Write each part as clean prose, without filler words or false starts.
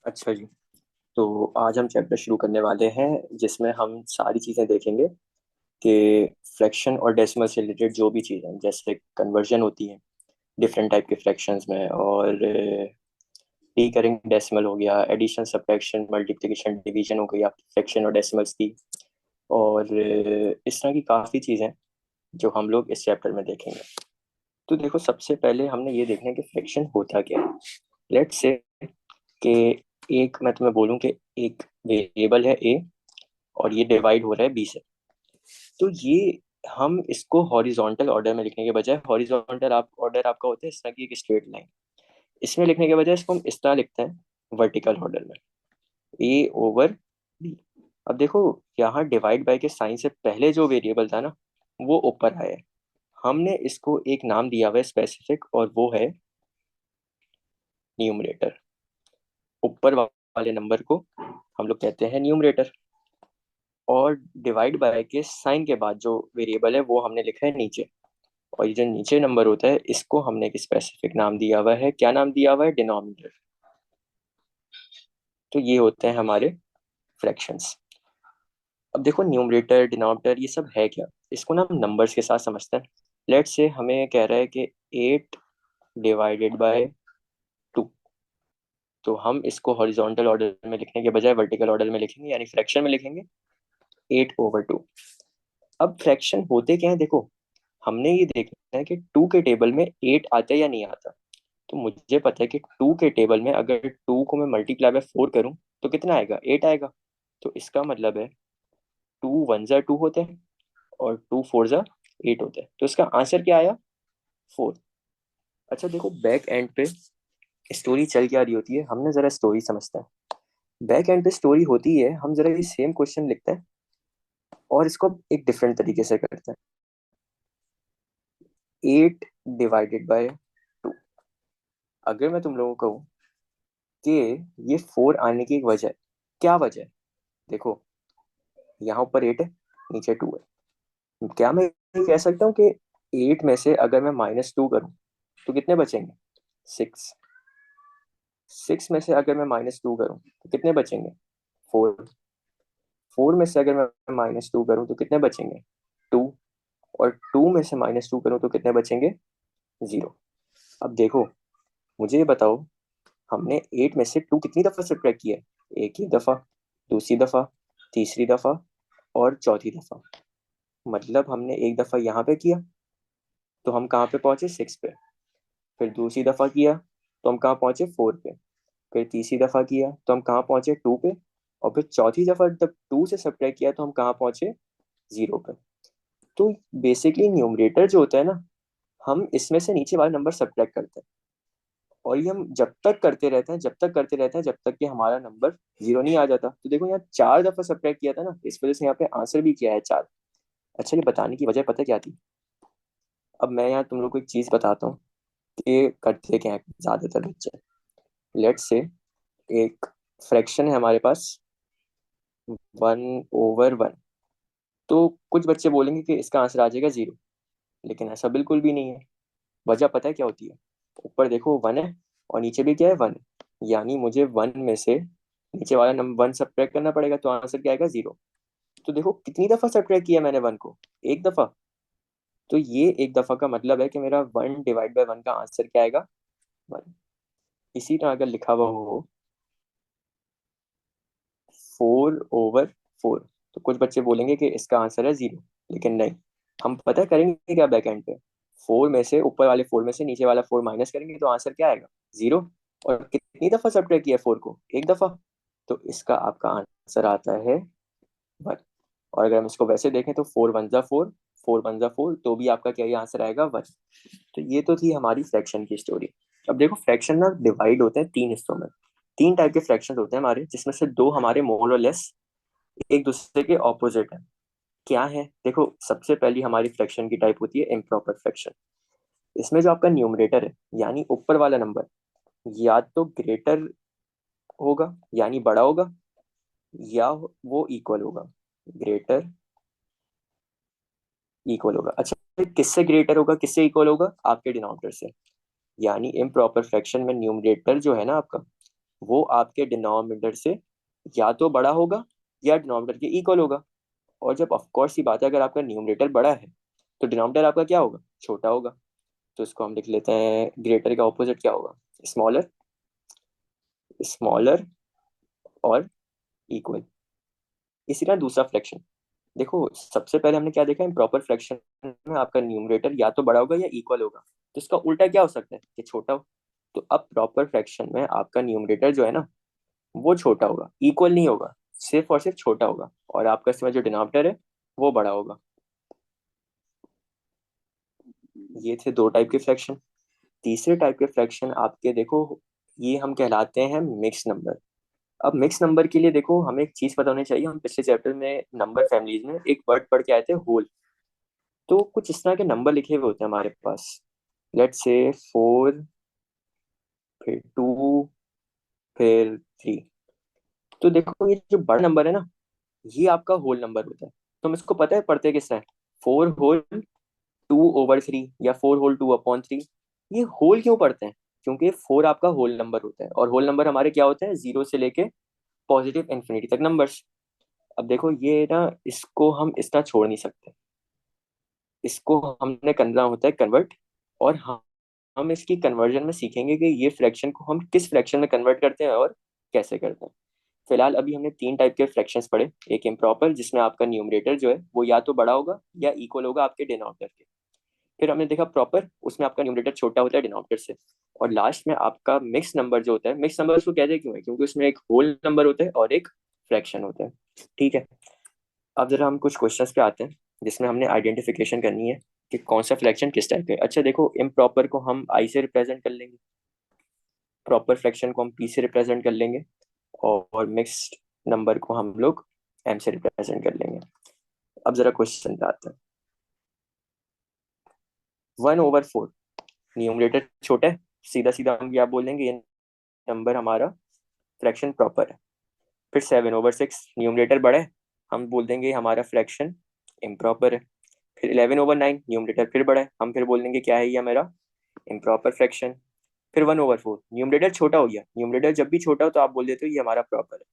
अच्छा जी। तो आज हम चैप्टर शुरू करने वाले हैं जिसमें हम सारी चीज़ें देखेंगे कि फ्रैक्शन और डेसिमल से रिलेटेड जो भी चीज़ें हैं, जैसे कन्वर्जन होती है डिफरेंट टाइप के फ्रैक्शंस में, और रिकरिंग डेसिमल हो गया, एडिशन सब्ट्रैक्शन मल्टीप्लिकेशन डिवीजन हो गई आपकी फ्रैक्शन और डेसिमल्स की, और इस तरह की काफ़ी चीज़ें जो हम लोग इस चैप्टर में देखेंगे। तो देखो, सबसे पहले हमने ये देखना है कि फ्रैक्शन होता क्या है। लेट्स से कि एक मैं तुम्हें बोलूं कि एक वेरिएबल है ए और ये डिवाइड हो रहा है बी से। तो ये हम इसको हॉरिजॉन्टल ऑर्डर में लिखने के बजाय, हॉरिजॉन्टल आप ऑर्डर आपका होता है इस तरह की एक स्ट्रेट लाइन, इसमें लिखने के बजाय इसको हम इस तरह लिखते हैं वर्टिकल ऑर्डर में, ए ओवर बी। अब देखो, यहाँ डिवाइड बाय के साइन से पहले जो वेरिएबल था ना, वो ऊपर आया है। हमने इसको एक नाम दिया हुआ है स्पेसिफिक, और वो है न्यूमरेटर। ऊपर वाले नंबर को हम लोग कहते हैं न्यूमरेटर, और डिवाइड बाय के साइन के बाद जो वेरिएबल है वो हमने लिखा है नीचे। और ये जो नीचे नंबर होता है इसको हमने एक स्पेसिफिक नाम दिया हुआ है। क्या नाम दिया हुआ है? डिनोमिनेटर। तो ये होते हैं हमारे फ्रैक्शंस। अब देखो, न्यूमरेटर डिनोमिनेटर ये सब है क्या, इसको ना हम नंबर्स के साथ समझते हैं। लेट्स से हमें कह रहा है कि 8 डिवाइडेड बाय 2। तो हम इसको हॉरिजॉन्टल ऑर्डर में लिखने के बजाय वर्टिकल ऑर्डर में लिखेंगे, यानी फ्रैक्शन में लिखेंगे 8/2। अब फ्रैक्शन होते क्या है, देखो, हमने ये देखना है कि टू के टेबल में 8 आता है या नहीं आता। तो मुझे पता है कि टू के टेबल में अगर टू को मैं मल्टीप्लाई बाय 4 करूं तो कितना आएगा? 8 आएगा। तो इसका मतलब है 2 1 जा 2 होते हैं और 2 4 जा 8 होते हैं। तो इसका आंसर क्या आया? 4। अच्छा देखो, बैक एंड पे स्टोरी चल क्या रही होती है, हमने जरा स्टोरी समझते हैं। बैक एंड पे स्टोरी होती है, हम जरा ये सेम क्वेश्चन लिखते हैं और इसको एक डिफरेंट तरीके से करते हैं। 8/2। अगर मैं तुम लोगों को कहूँ कि ये 4 आने की एक वजह है, क्या वजह है? देखो, यहाँ ऊपर 8 है, नीचे 2 है। क्या मैं ये कह सकता हूँ कि 8 में से अगर मैं -2 करूँ तो कितने बचेंगे? 6। 6 में से अगर मैं -2 करूँ तो कितने बचेंगे? 4। 4 में से अगर मैं -2 करूँ तो कितने बचेंगे? 2। और 2 में से -2 करूँ तो कितने बचेंगे? 0। अब देखो, मुझे ये बताओ, हमने 8 में से 2 कितनी दफा सब्ट्रैक्ट किया है? एक ही दफा, दूसरी दफा, तीसरी दफा और चौथी दफा। मतलब हमने एक दफा यहाँ पे किया तो हम कहाँ पे पहुंचे? 6 पे। फिर दूसरी दफा किया तो हम कहाँ पहुंचे? 4 पे। फिर तीसरी दफा किया तो हम कहाँ पहुंचे? 2 पे। और फिर चौथी दफा जब 2 से सब्ट्रैक्ट किया तो हम कहाँ पहुंचे? 0 पे। तो बेसिकली न्यूमरेटर जो होता है ना, हम इसमें से नीचे वाला नंबर सब्ट्रैक्ट करते हैं, और ये हम जब तक करते रहते हैं, जब तक करते रहते हैं, जब तक कि हमारा नंबर 0 नहीं आ जाता। तो देखो, यहाँ 4 दफा सब्ट्रैक्ट किया था ना, इस वजह से यहाँ पे आंसर भी किया है 4। अच्छा, ये बताने की वजह पता क्या थी? अब मैं यहाँ तुम लोग को एक चीज बताता हूँ कि करते क्या है ज्यादातर बच्चे। लेट्स से एक फ्रैक्शन है हमारे पास, 1/1। तो कुछ बच्चे बोलेंगे कि इसका आंसर आ जाएगा 0, लेकिन ऐसा बिल्कुल भी नहीं है। वजह पता है क्या होती है? ऊपर देखो 1 है और नीचे भी क्या है? 1। यानी मुझे 1 में से नीचे वाला नंबर 1 सब्ट्रैक्ट करना पड़ेगा, तो आंसर क्या आएगा? 0। तो देखो, कितनी दफा सब्ट्रैक्ट किया मैंने 1 को? एक दफा। तो ये एक दफा का मतलब है कि मेरा 1/1 का आंसर क्या आएगा? 1। इसी तरह अगर लिखा हुआ हो 4/4, तो कुछ बच्चे बोलेंगे कि इसका आंसर है 0, लेकिन नहीं। हम पता है करेंगे क्या बैक एंड पे? 4 में से, ऊपर वाले 4 में से नीचे वाला 4 माइनस करेंगे तो आंसर क्या आएगा? 0। और कितनी दफा सब्ट्रैक्ट किया 4 को? एक दफा। तो इसका आपका आंसर आता है 1। और अगर हम इसको वैसे देखें तो 4 1 जा 4, 4 1 जा 4, तो भी आपका क्या ही आंसर आएगा? 1। तो ये तो थी हमारी फ्रैक्शन की स्टोरी। अब देखो, फ्रैक्शन ना डिवाइड होते हैं 3 हिस्सों में। 3 टाइप के फ्रैक्शन होते हैं हमारे, जिसमें से 2 हमारे मोर और लेस एक दूसरे के ऑपोजिट है। क्या है? देखो, सबसे पहली हमारी फ्रैक्शन की टाइप होती है इम्प्रॉपर फ्रैक्शन। इसमें जो आपका न्यूमरेटर है, यानी ऊपर वाला नंबर, या तो ग्रेटर होगा यानी बड़ा होगा, या वो इक्वल होगा। ग्रेटर इक्वल होगा। अच्छा, किससे ग्रेटर होगा, किससे इक्वल होगा? आपके डिनोमिनेटर से। यानी इम्प्रॉपर फ्रैक्शन में न्यूमरेटर जो है ना आपका, वो आपके डिनोमिनेटर से या तो बड़ा होगा या डिनोमिनेटर के इक्वल होगा। और जब ऑफ कोर्स ही बात है, अगर आपका न्यूमरेटर बड़ा है तो डिनोमिनेटर आपका क्या होगा, छोटा होगा। तो इसको हम लिख लेते हैं, ग्रेटर का ऑपोजिट क्या होगा, स्मॉलर। स्मॉलर और इक्वल। इसी तरह दूसरा फ्रैक्शन, देखो सबसे पहले हमने क्या देखा, इम्प्रॉपर फ्रैक्शन में आपका न्यूमरेटर या तो बड़ा होगा या इक्वल होगा। तो इसका उल्टा क्या हो सकता है कि छोटा हो। तो अब प्रॉपर फ्रैक्शन में आपका न्यूमरेटर जो है ना, वो छोटा होगा, इक्वल नहीं होगा, सिर्फ और सिर्फ छोटा होगा। और आपका इसमें जो डिनोमिनेटर है वो बड़ा होगा। ये थे दो टाइप के फ्रैक्शन। तीसरे टाइप के फ्रैक्शन आपके देखो, ये हम कहलाते हैं मिक्स नंबर। अब मिक्स नंबर के लिए देखो हमें एक चीज पता होनी चाहिए, हम पिछले चैप्टर में नंबर फैमिलीज में एक वर्ड पढ़ के आए थे, होल। तो कुछ इस तरह के नंबर लिखे हुए होते हैं हमारे पास, लेट्स से 4, फिर 2, फिर 3। तो देखो ये जो बड़ा नंबर है ना, ये आपका होल नंबर होता है। तो हम इसको पता है पढ़ते किस तरह, 4 होल 2/3 या 4 होल 2/3। ये होल क्यों पढ़ते हैं, क्योंकि 4 आपका होल नंबर होता है, और होल नंबर हमारे क्या होते हैं, 0 से लेके पॉजिटिव इन्फिनिटी तक नंबर्स। अब देखो ये ना, इसको हम इस तरह छोड़ नहीं सकते, इसको हमने करना होता है कन्वर्ट। और हम इसकी कन्वर्जन में सीखेंगे कि ये फ्रैक्शन को हम किस फ्रैक्शन में कन्वर्ट करते हैं और कैसे करते हैं। फिलहाल अभी हमने तीन टाइप के फ्रैक्शंस पढ़े। एक इम्प्रॉपर, जिसमें आपका न्यूमरेटर जो है वो या तो बड़ा होगा या इक्वल होगा आपके डिनोमिनेटर के। फिर हमने देखा प्रॉपर, उसमें आपका न्यूमरेटर छोटा होता है डिनोमिनेटर से। और लास्ट में आपका मिक्स नंबर जो होता है, मिक्स नंबर उसको कहते हैं क्यों है, क्योंकि उसमें एक होल नंबर होता है और एक फ्रैक्शन होता है। ठीक है। अब जरा हम कुछ क्वेश्चंस पे आते हैं, जिसमें हमने आइडेंटिफिकेशन करनी है कि कौन सा फ्रैक्शन किस टाइप का है। अच्छा देखो, इम्प्रॉपर को हम आई से रिप्रेजेंट कर लेंगे, प्रॉपर फ्रैक्शन को हम पी से रिप्रेजेंट कर लेंगे, और मिक्स्ड नंबर को हम लोग एम से रिप्रेजेंट कर लेंगे। अब जरा क्वेश्चन पे आते हैं। 1/4, न्यूमरेटर छोटा है, सीधा सीधा हम क्या बोलेंगे, ये नंबर हमारा फ्रैक्शन प्रॉपर है। फिर 7/6, न्यूमरेटर बड़ा है, हम बोल देंगे हमारा फ्रैक्शन इम्प्रॉपर है। फिर 11/9, न्यूमरेटर फिर बड़ा है, हम फिर बोल देंगे क्या है ये मेरा इम्प्रॉपर फ्रैक्शन। फिर 1/4, न्यूमरेटर छोटा हो गया, न्यूमरेटर जब भी छोटा हो तो आप बोल देते हो ये हमारा प्रॉपर है।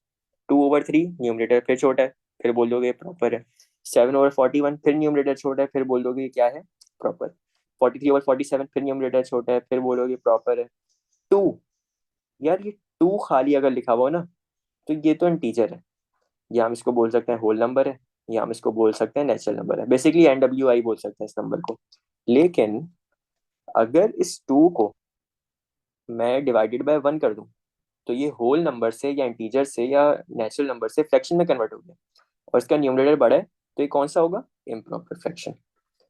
2/3, न्यूमरेटर फिर छोटा है, फिर बोल दोगे प्रॉपर है। 7/41, फिर न्यूमरेटर छोटा है, फिर बोल दोगे ये क्या है, प्रॉपर। 43/47, फिर न्यूमरेटर छोटा है, फिर बोलोगे प्रॉपर है। 2, यार ये 2 खाली अगर लिखा हुआ हो ना, तो ये तो इंटीजर है, या हम इसको बोल सकते हैं होल नंबर है, या हम इसको बोल सकते हैं नेचुरल नंबर है, बेसिकली NWI बोल सकते हैं इस नंबर को। लेकिन अगर इस 2 को मैं डिवाइडेड बाय 1 कर दूं, तो ये होल नंबर से या इंटीजर से या नेचुरल नंबर से फ्रैक्शन में कन्वर्ट हो गया, और इसका न्यूमरेटर बड़ा है, तो ये कौन सा होगा, इम्प्रॉपर फ्रैक्शन।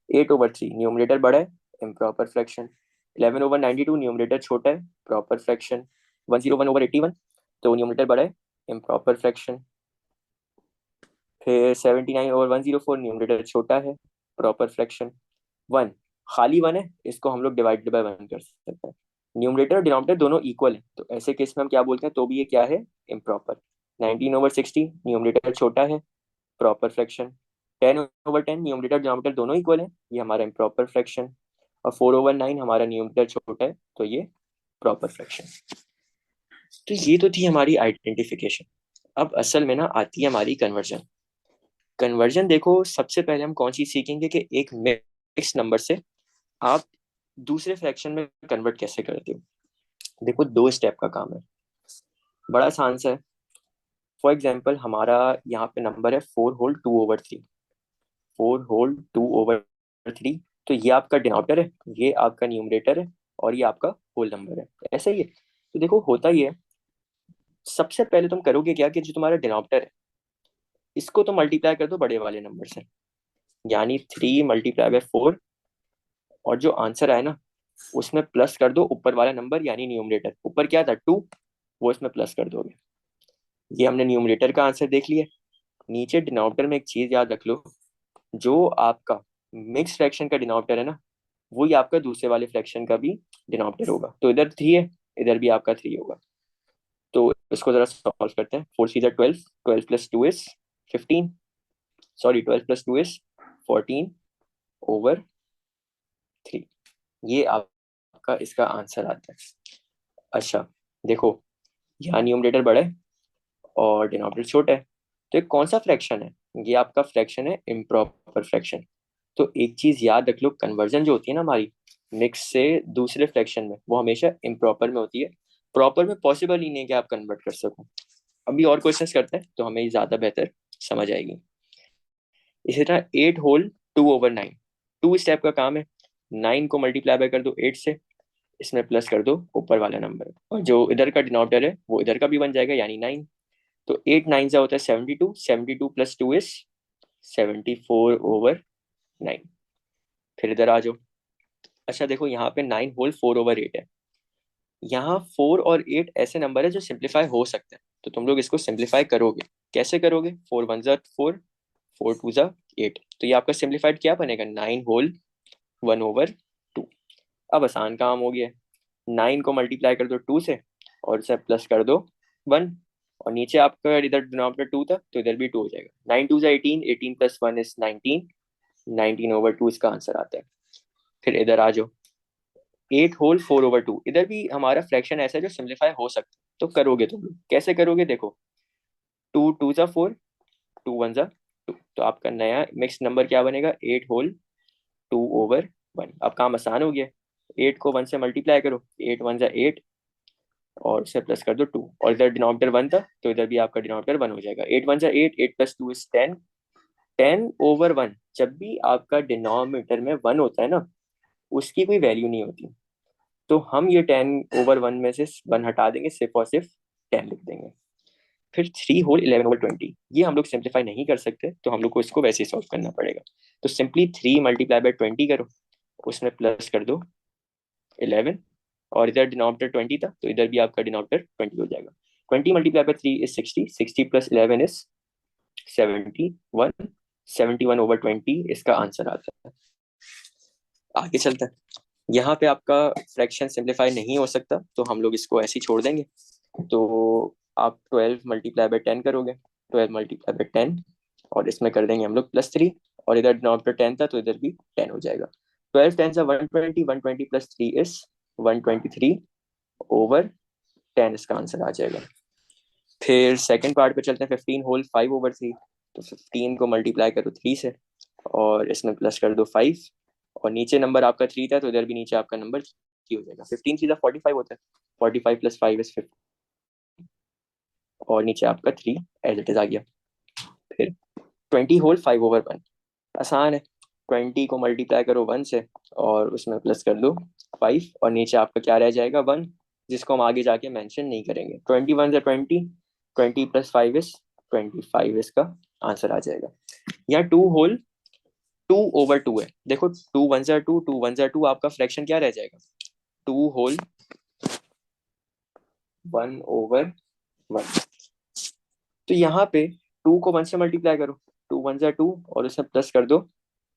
8/3, न्यूमरेटर बड़ा है, इम्प्रॉपर फ्रैक्शन। 11/92, न्यूमरेटर छोटा है, प्रॉपर फ्रैक्शन। 101/81, तो न्यूमरेटर बड़ा है, इम्प्रॉपर फ्रैक्शन। फिर 79/104, न्यूमरेटर छोटा है, प्रॉपर फ्रैक्शन। 1, खाली 1 है, इसको हम लोग डिवाइडेड बाय 1 कर सकते हैं। न्यूमरेटर और डिनोमिनेटर दोनों इक्वल है, तो ऐसे केस में हम क्या बोलते हैं, तो भी ये क्या है, इम्प्रॉपर। 19/60, न्यूमरेटर छोटा है, प्रॉपर फ्रैक्शन। 10/10, न्यूमरेटर डिनोमिनेटर दोनों इक्वल है, ये हमारा इम्प्रॉपर फ्रैक्शन। और 4/9 हमारा न्यूमरेटर छोटा है, तो ये प्रॉपर फ्रैक्शन। तो ये तो थी हमारी आइडेंटिफिकेशन। अब असल में ना आती है हमारी कन्वर्जन। कन्वर्जन देखो, सबसे पहले हम कौन चीज सीखेंगे कि एक मिक्स नंबर से आप दूसरे फ्रैक्शन में कन्वर्ट कैसे करते हो। देखो दो स्टेप का काम है, बड़ा आसान सा है। फॉर एग्जाम्पल हमारा यहाँ पे नंबर है 4 होल 2/3। 4 होल 2/3, तो ये आपका डिनोमिनेटर है, ये आपका न्यूमरेटर है, और ये आपका होल नंबर है, ऐसा ही है। तो देखो होता ही है, सबसे पहले तुम करोगे क्या कि जो तुम्हारा डिनोमिनेटर है, इसको तो मल्टीप्लाई कर दो बड़े वाले नंबर से, यानी 3 × 4। और जो आंसर आए ना, उसमें प्लस कर दो ऊपर वाला नंबर, यानी न्यूमरेटर, ऊपर क्या था 2, वो इसमें प्लस कर दोगे। ये हमने न्यूमरेटर का आंसर देख लिया। नीचे डिनोमिनेटर में एक चीज याद रख लो, जो आपका मिक्स फ्रैक्शन का डिनोमिनेटर है ना, वही आपका दूसरे वाले फ्रैक्शन का भी डिनोमिनेटर होगा। तो इधर 3 है, इधर भी आपका 3 होगा। तो इसको जरा सॉल्व करते हैं। 4 × 3 = 12, 12 + 2 = 15, सॉरी 12 + 2 = 14/3। ये आपका इसका आंसर आता है। अच्छा देखो, यहाँ न्यूमरेटर बड़ा है और डिनोमिनेटर छोटा है, तो ये कौन सा फ्रैक्शन है? ये आपका फ्रैक्शन है इम्प्रॉपर फ्रैक्शन। तो एक चीज याद रख लो, कन्वर्जन जो होती है ना हमारी मिक्स से दूसरे फ्रैक्शन में, वो हमेशा इम्प्रॉपर में होती है। प्रॉपर में पॉसिबल ही नहीं है कि आप कन्वर्ट कर सको। अभी और क्वेश्चंस करते हैं तो हमें ज्यादा बेहतर समझ आएगी। इसी तरह 8 होल 2/9, 2 स्टेप का काम है। 9 को मल्टीप्लाई बाय कर दो 8 से, इसमें प्लस कर दो ऊपर वाला नंबर, और जो इधर का डिनोमिनेटर है वो इधर का भी बन जाएगा, यानी 9। तो 8 9 से होता है 72, 72 + 2 इज 74/9। फिर इधर आ जाओ। अच्छा देखो, यहाँ पे 9 होल 4/8 है। यहाँ 4 और 8 ऐसे नंबर है जो सिंप्लीफाई हो सकते हैं, तो तुम लोग इसको सिंप्लीफाई करोगे। कैसे करोगे? 4 1 ज़ा 4, 4 2 ज़ा 8। तो ये आपका सिंप्लीफाइड क्या बनेगा? 9 होल 1/2। अब आसान काम हो गया। 9 को मल्टीप्लाई कर दो 2 से, और इसे प्लस कर दो 1। और नीचे आपका इधर डिनोमिनेटर 2 था तो इधर भी 2 हो जाएगा। 9 2 ज़ा 18, 18 + 1 इज 19, 19/2 इसका आंसर आता है। फिर इधर आ जाओ। 8 होल 4/2, इधर भी हमारा फ्रैक्शन ऐसा है जो सिंप्लीफाई हो सकता है, तो करोगे तुम लोग कैसे करोगे? देखो, 2 2 ज़ा 4, 2 1 ज़ा 2, तो आपका नया मिक्स नंबर क्या बनेगा? 8 होल 2/1। अब काम आसान हो गया। 8 को 1 से मल्टीप्लाई करो, 8 1 ज़ा 8, और इसे प्लस कर दो 2, और इधर डिनोमिनेटर 1 था तो इधर भी आपका डिनोमिनेटर 1 हो जाएगा। 8 1 ज़ा 8, 8 + 2 इज 10, 10/1। जब भी आपका डिनोमिनेटर में 1 होता है ना, उसकी कोई वैल्यू नहीं होती, तो हम ये 10/1 में से 1 हटा देंगे, सिर्फ और सिर्फ 10 लिख देंगे। फिर 3 होल 11/20, ये हम लोग सिंप्लीफाई नहीं कर सकते, तो हम लोग को इसको वैसे ही सॉल्व करना पड़ेगा। तो सिंपली 3 × 20 करो, उसमें प्लस कर दो 11, और इधर डिनोमिनेटर 20 था तो इधर भी आपका डिनोमिनेटर 20 हो जाएगा। 20 × 3 इज 60, 60 + 11 इज 71, 71/20 इसका आंसर आता है। आगे चलता है। यहाँ पे आपका फ्रैक्शन सिंप्लीफाई नहीं हो सकता, तो हम लोग इसको ऐसे ही छोड़ देंगे। तो आप 12 × 10 करोगे, 12 × 10, और इसमें कर देंगे हम लोग +3, और इधर डिनोमिनेटर 10 था तो इधर भी 10 हो जाएगा। 12 10 = 120, 120 + 3 इज 123/10 इसका आंसर आ जाएगा। फिर सेकंड पार्ट पे चलते हैं। 15 होल 5/3, तो 15 को मल्टीप्लाई करो 3 से, और इसमें प्लस कर दो 5, और नीचे नंबर आपका 3 था तो इधर भी नीचे आपका नंबर 3 हो जाएगा। 15 3 ज़ा 45 होता है, 45 + 5 इज 50, और नीचे आपका 3 एज इट इज आ गया। फिर 20 होल 5/1, आसान है। 20 को मल्टीप्लाई करो 1 से, और उसमें प्लस कर दो 5, और नीचे आपका क्या रह जाएगा? 1, जिसको हम आगे जाके मेंशन नहीं करेंगे। 21 ज़ा 20, 20 + 5 इज 25 इसका आंसर आ जाएगा। यहाँ 2 होल 2/2 है। देखो, 2 1 ज़ा 2, 2 1 ज़ा 2, आपका फ्रैक्शन क्या रह जाएगा? 2 होल 1/1। तो यहाँ पे 2 को 1 से मल्टीप्लाई करो, 2 1 ज़ा 2, और उसमें प्लस कर दो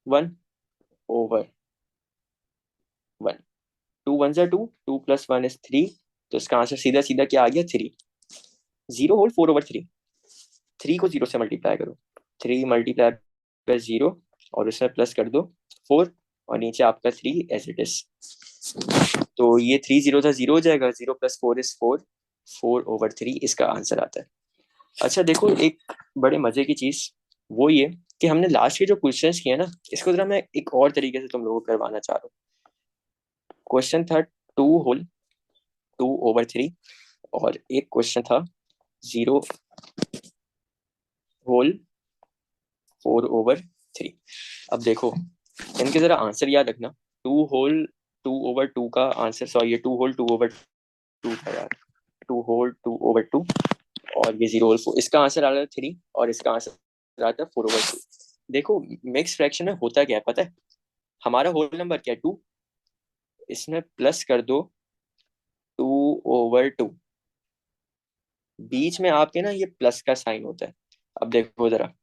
1/1। 2 1 ज़ा 2, 2 + 1 इज 3, तो इसका आंसर सीधा सीधा क्या आ गया? 3। 0 होल 4/3, 3 को 0 से मल्टीप्लाई करो, 3 × 0, और उसमें प्लस कर दो 4, और नीचे आपका 3 एज इट इज। तो ये 3 0 था 0 हो जाएगा, 0 + 4 इज 4, 4/3 इसका आंसर आता है। अच्छा देखो, एक बड़े मजे की चीज वो ये कि हमने लास्ट के जो क्वेश्चंस किए ना, इसको जरा मैं एक और तरीके से तुम लोगों को करवाना चाह रहा हूँ। क्वेश्चन था 2 होल 2/3, और एक क्वेश्चन था 0 होल 4/3। अब देखो, इनके जरा आंसर याद रखना। 2 होल 2/2 का आंसर, सॉरी, ये 2 होल 2/2 था यार। 2 होल 2/2, और ये 0 होल 4, इसका आंसर आ रहा है 3, और इसका आंसर आता है 4/2। देखो, मिक्स फ्रैक्शन में होता क्या है पता है? हमारा होल नंबर क्या है? 2, इसमें प्लस कर दो 2/2, बीच में आपके ना ये प्लस का साइन होता है। अब देखो जरा,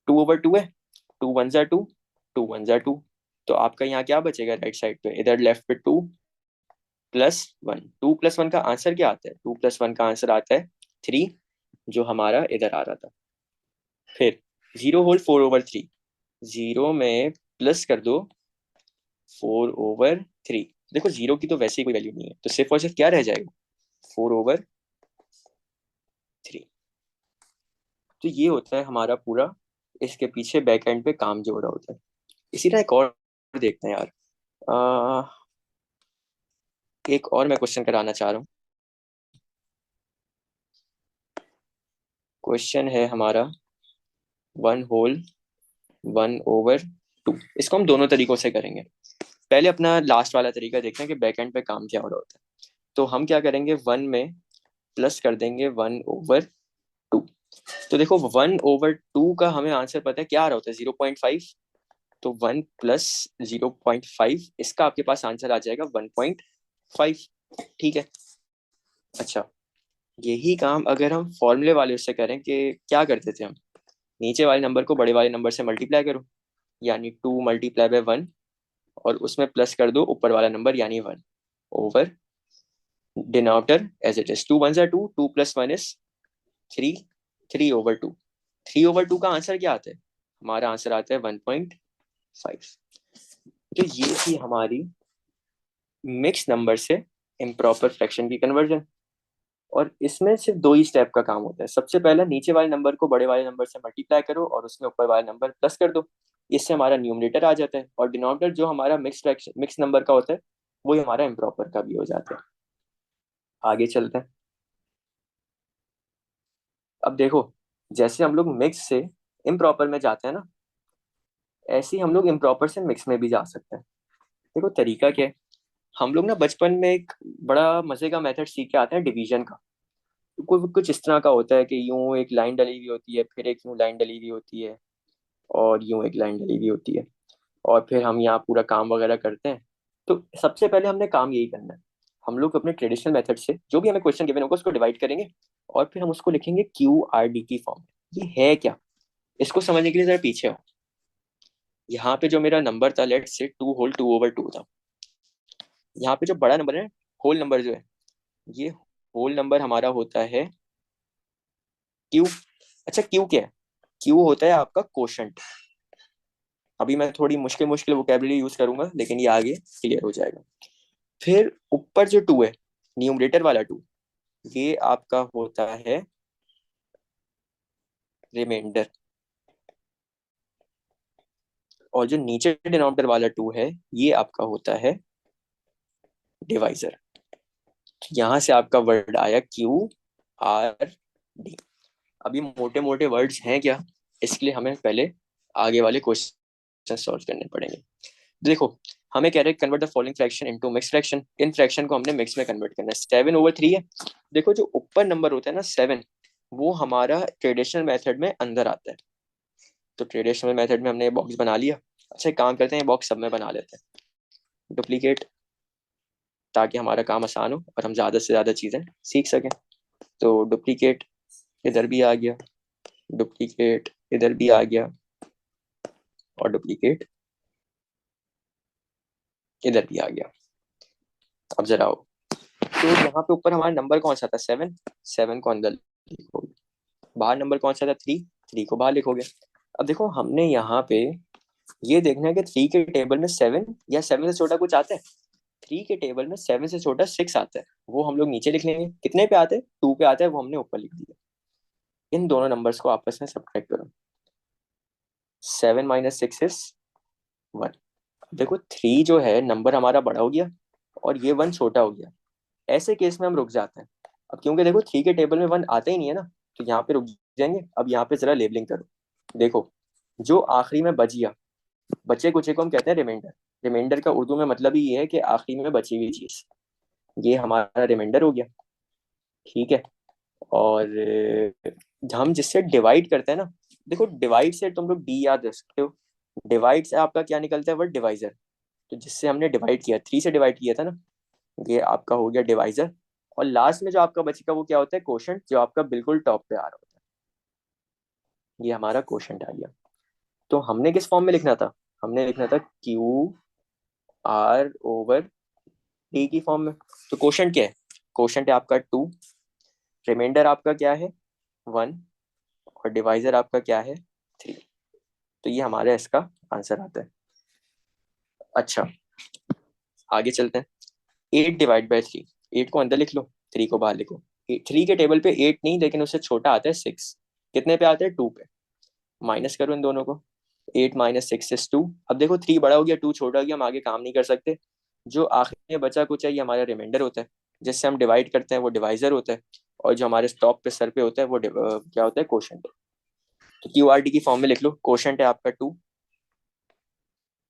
2/2 है, 2 1 ज़ा 2, 2 1 ज़ा 2, तो आपका यहाँ क्या बचेगा राइट साइड पे? इधर लेफ्ट पे 2 + 1, 2 + 1 का आंसर क्या आता है? 2 + 1 का आंसर आता है 3, जो हमारा इधर आ रहा था। फिर 0 होल 4/3, 0 में प्लस कर दो 4/3। देखो, 0 की तो वैसे ही कोई वैल्यू नहीं है, तो सिर्फ और सिर्फ क्या रह जाएगा? 4/3। तो ये होता है हमारा पूरा इसके पीछे बैक एंड पे काम जो हो रहा होता है। इसी तरह एक और देखते हैं यार। एक और मैं क्वेश्चन कराना चाह रहा हूँ। क्वेश्चन है हमारा 1/1/2। इसको हम दोनों तरीकों से करेंगे। पहले अपना लास्ट वाला तरीका देखते हैं कि बैक एंड पे काम क्या हो रहा होता है। तो हम क्या करेंगे, 1 में प्लस कर देंगे 1/2। तो देखो 1/2 का हमें आंसर पता है क्या आ रहा होता है, 0.5। तो 1 + 0.5, इसका आपके पास आंसर आ जाएगा 1.5। ठीक है। अच्छा, यही काम अगर हम फॉर्मूले वाले उससे करें कि क्या करते थे हम, नीचे वाले नंबर को बड़े वाले नंबर से मल्टीप्लाई करो, यानी 2 × 1, और उसमें प्लस कर दो ऊपर वाला नंबर यानी 1 over denominator as it is. 2 × 1 = 2, 2 + 1 = 3, 3/2। 3/2 का आंसर क्या आता है, हमारा आंसर आता है 1.5। तो ये थी हमारी मिक्स नंबर से इम्प्रॉपर फ्रैक्शन की कन्वर्जन। और इसमें सिर्फ दो ही स्टेप का काम होता है। सबसे पहला, नीचे वाले नंबर को बड़े वाले नंबर से मल्टीप्लाई करो और उसमें ऊपर वाला नंबर प्लस कर दो। इससे हमारा न्यूमरेटर आ जाता है, और डिनोमिनेटर जो हमारा मिक्स नंबर का होता है वही हमारा इम्प्रॉपर का भी हो जाता है। आगे चलते हैं। अब देखो, जैसे हम लोग मिक्स से इम्प्रॉपर में जाते हैं ना, ऐसे ही हम लोग इम्प्रॉपर से मिक्स में भी जा सकते हैं। देखो तरीका क्या है, हम लोग ना बचपन में एक बड़ा मजे का मेथड सीख के आते हैं डिवीजन का। तो कुछ इस तरह का होता है कि यूं एक लाइन डली हुई होती है, फिर एक यूं लाइन डली हुई होती है, और यूं एक लाइन डली हुई होती है, और फिर हम यहाँ पूरा काम वगैरह करते हैं। तो सबसे पहले हमने काम यही करना है, हम लोग अपने ट्रेडिशनल मेथड से जो भी हमें क्वेश्चन गिवन होगा उसको डिवाइड करेंगे, और फिर हम उसको लिखेंगे QRD की फॉर्म में। ये है क्या, इसको समझने के लिए जरा पीछे हो। यहाँ पे जो मेरा नंबर था, लेट से 2/2 था। यहाँ पे जो बड़ा नंबर है, होल नंबर जो है, ये होल नंबर हमारा होता है क्यू। अच्छा, क्यू क्या है, क्यू होता है आपका क्वोशंट। अभी मैं थोड़ी मुश्किल मुश्किल वोकेबलरी यूज करूंगा, लेकिन ये आगे क्लियर हो जाएगा। फिर ऊपर जो 2 है, न्यूमरेटर वाला 2, ये आपका होता है रिमाइंडर। और जो नीचे डिनोमिनेटर वाला 2 है, ये आपका होता है डिवाइजर। यहां से आपका वर्ड आया QRD। अभी मोटे मोटे वर्ड्स हैं क्या, इसके लिए हमें पहले आगे वाले क्वेश्चन सॉल्व करने पड़ेंगे। देखो, हमें कह रहे हैं convert the following fraction into mix fraction. In fraction को हमने मिक्स में कन्वर्ट करना है। 7/3 है। देखो जो ऊपर नंबर होता है ना 7, वो हमारा ट्रेडिशनल मेथड में अंदर आता है। तो ट्रेडिशनल मेथड में हमने ये बॉक्स बना लिया। अच्छा, एक काम करते हैं, ये बॉक्स सब में बना लेते हैं डुप्लीकेट, ताकि हमारा काम आसान हो और हम ज्यादा से ज्यादा चीजें सीख सकें। तो डुप्लीकेट इधर भी आ गया, डुप्लीकेट इधर भी आ गया, और डुप्लीकेट इधर भी आ गया। अब जरा आओ, तो यहाँ पे ऊपर हमारा नंबर कौन सा था, 7। 7 को अंदर लिखोगे, बाहर नंबर कौन सा था, 3। 3 को बाहर लिखोगे। अब देखो, हमने यहाँ पे ये देखना है कि 3 के टेबल में 7 या 7 से छोटा कुछ आता है। 3 के टेबल में 7 से छोटा 6 आता है, वो हम लोग नीचे लिख लेंगे। कितने पे आते हैं, 2 पे आता है, वो हमने ऊपर लिख दिया। इन दोनों नंबर्स को आपस में सब्ट्रैक्ट करो। 7 - 6 = 1। देखो 3 जो है नंबर हमारा बड़ा हो गया, और ये 1 छोटा हो गया। ऐसे केस में हम रुक जाते हैं। अब क्योंकि देखो 3 के टेबल में 1 आता ही नहीं है ना, तो यहाँ पे रुक जाएंगे। अब यहाँ पे जरा लेबलिंग करो। देखो, जो आखिरी में बच गया, बचे कुचे को हम कहते हैं रिमाइंडर। रिमाइंडर का उर्दू में मतलब ही ये है कि आखिरी में बची हुई चीज। ये हमारा रिमाइंडर हो गया। ठीक है। और हम जिससे डिवाइड करते हैं ना, देखो डिवाइड से तुम लोग डी याद रख सकते हो। डिवाइड से आपका क्या निकलता है, वर्ड डिवाइजर। तो जिससे हमने डिवाइड किया, 3 से डिवाइड किया था ना, ये आपका हो गया डिवाइजर। और लास्ट में जो आपका बचेगा वो क्या होता है, क्वोशंट, जो आपका बिल्कुल टॉप पे आ रहा होता है। ये हमारा क्वोशंट आ गया। तो हमने किस फॉर्म में लिखना था, हमने लिखना था QR/D की फॉर्म में। तो क्वोशंट क्या है, क्वोशंट है आपका 2, रिमाइंडर आपका क्या है 1, और डिवाइजर आपका क्या है 3। तो ये हमारा इसका आंसर आता है। अच्छा, आगे चलते हैं। 8/3। 8 को अंदर लिख लो, 3 को बाहर लिखो। 3 के टेबल पे 8 नहीं, लेकिन उससे छोटा आता है 6। कितने पे आते हैं, 2 पे। माइनस करो इन दोनों को, 8 माइनस 6 इज 2। अब देखो 3 बड़ा हो गया, 2 छोटा हो गया, हम आगे काम नहीं कर सकते। जो आखिर में बचा कुछ है ये हमारा रिमाइंडर होता है, जिससे हम डिवाइड करते हैं वो डिवाइजर होता है, और जो हमारे टॉप पे सर पे होता है वो क्या होता है, क्वोशंट। तो क्यू आर टी की फॉर्म में लिख लो, क्वोशंट है आपका 2,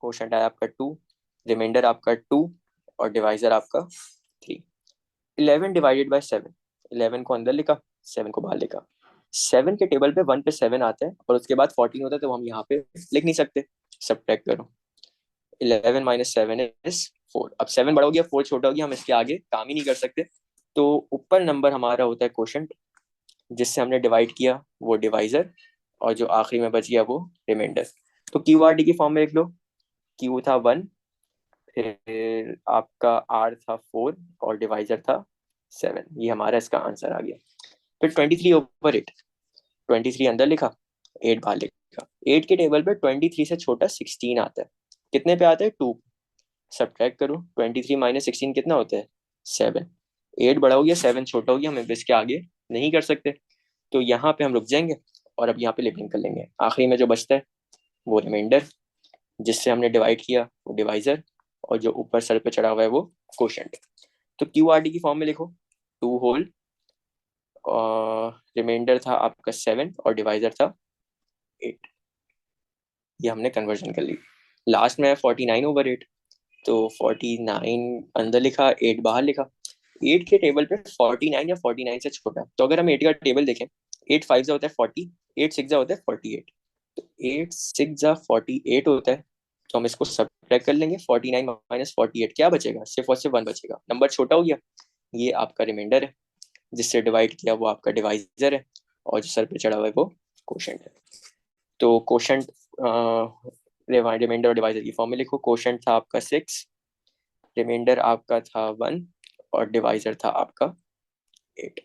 क्वोशंट है आपका 2, रिमाइंडर आपका 2, और डिवाइजर आपका 3। 11 डिवाइडेड बाय 7, 11 को अंदर लिखा, 7 को बाहर लिखा। 7 के टेबल पे 1 पे 7 आता है और उसके बाद 14 होता है, तो हम यहाँ पे लिख नहीं सकते। सब्ट्रैक्ट करो, 11 माइनस 7 इज 4। अब 7 बड़ा हो गया, 4 छोटा हो गया, हम इसके आगे काम ही नहीं कर सकते। तो ऊपर नंबर हमारा होता है क्वोशंट, जिससे हमने डिवाइड किया वो डिवाइजर, और जो आखिरी में बच गया वो रिमाइंडर। तो क्यू आर डी की फॉर्म में लिख लो, क्यू था 1, फिर आपका आर था 4, और डिवाइजर था 7। ये हमारा इसका आंसर आ गया। फिर 23/8, 23 अंदर लिखा, 8 बाहर लिखा। 8 के टेबल पे 23 से छोटा 16 आता है, कितने पे आता है, 2। सब्ट्रैक्ट करो, 23 माइनस 16 कितना होता है, 7। 8 बड़ा हो गया, 7 छोटा हो गया, हम इसके आगे नहीं कर सकते। तो यहाँ पे हम रुक जाएंगे और अब यहाँ पे लिमिटिंग कर लेंगे। आखिरी में जो बचता है वो रिमाइंडर, जिससे हमने डिवाइड किया वो डिवाइजर, और जो ऊपर सर पे चढ़ा हुआ है वो क्वोशंट। तो क्यू आर डी की फॉर्म में लिखो, 2 होल, और रिमाइंडर था आपका 7 और डिवाइजर था 8। ये हमने कन्वर्जन कर ली। लास्ट में है 49/8, तो 49 अंदर लिखा, 8 बाहर लिखा। 8 के टेबल पे 49 या 49 से छोटा है, तो अगर हम 8 का टेबल देखें, 8 5 जा होता है 40, 8 6 जा होता है 48। तो 8 6 जा 48 होता है, तो हम इसको सब्ट्रैक्ट कर लेंगे। 49 माइनस 48 क्या बचेगा, सिर्फ और सिर्फ 1 बचेगा, नंबर छोटा हो गया। ये आपका रिमाइंडर है, जिससे डिवाइड किया वो आपका डिवाइजर है, और जो सर पे चढ़ा हुआ है वो क्वोशंट है। तो क्वोशंट, रिमाइंडर और डिवाइजर की फॉर्म में लिखो, क्वोशंट था आपका 6, रिमाइंडर आपका था 1, और डिवाइजर था आपका 8।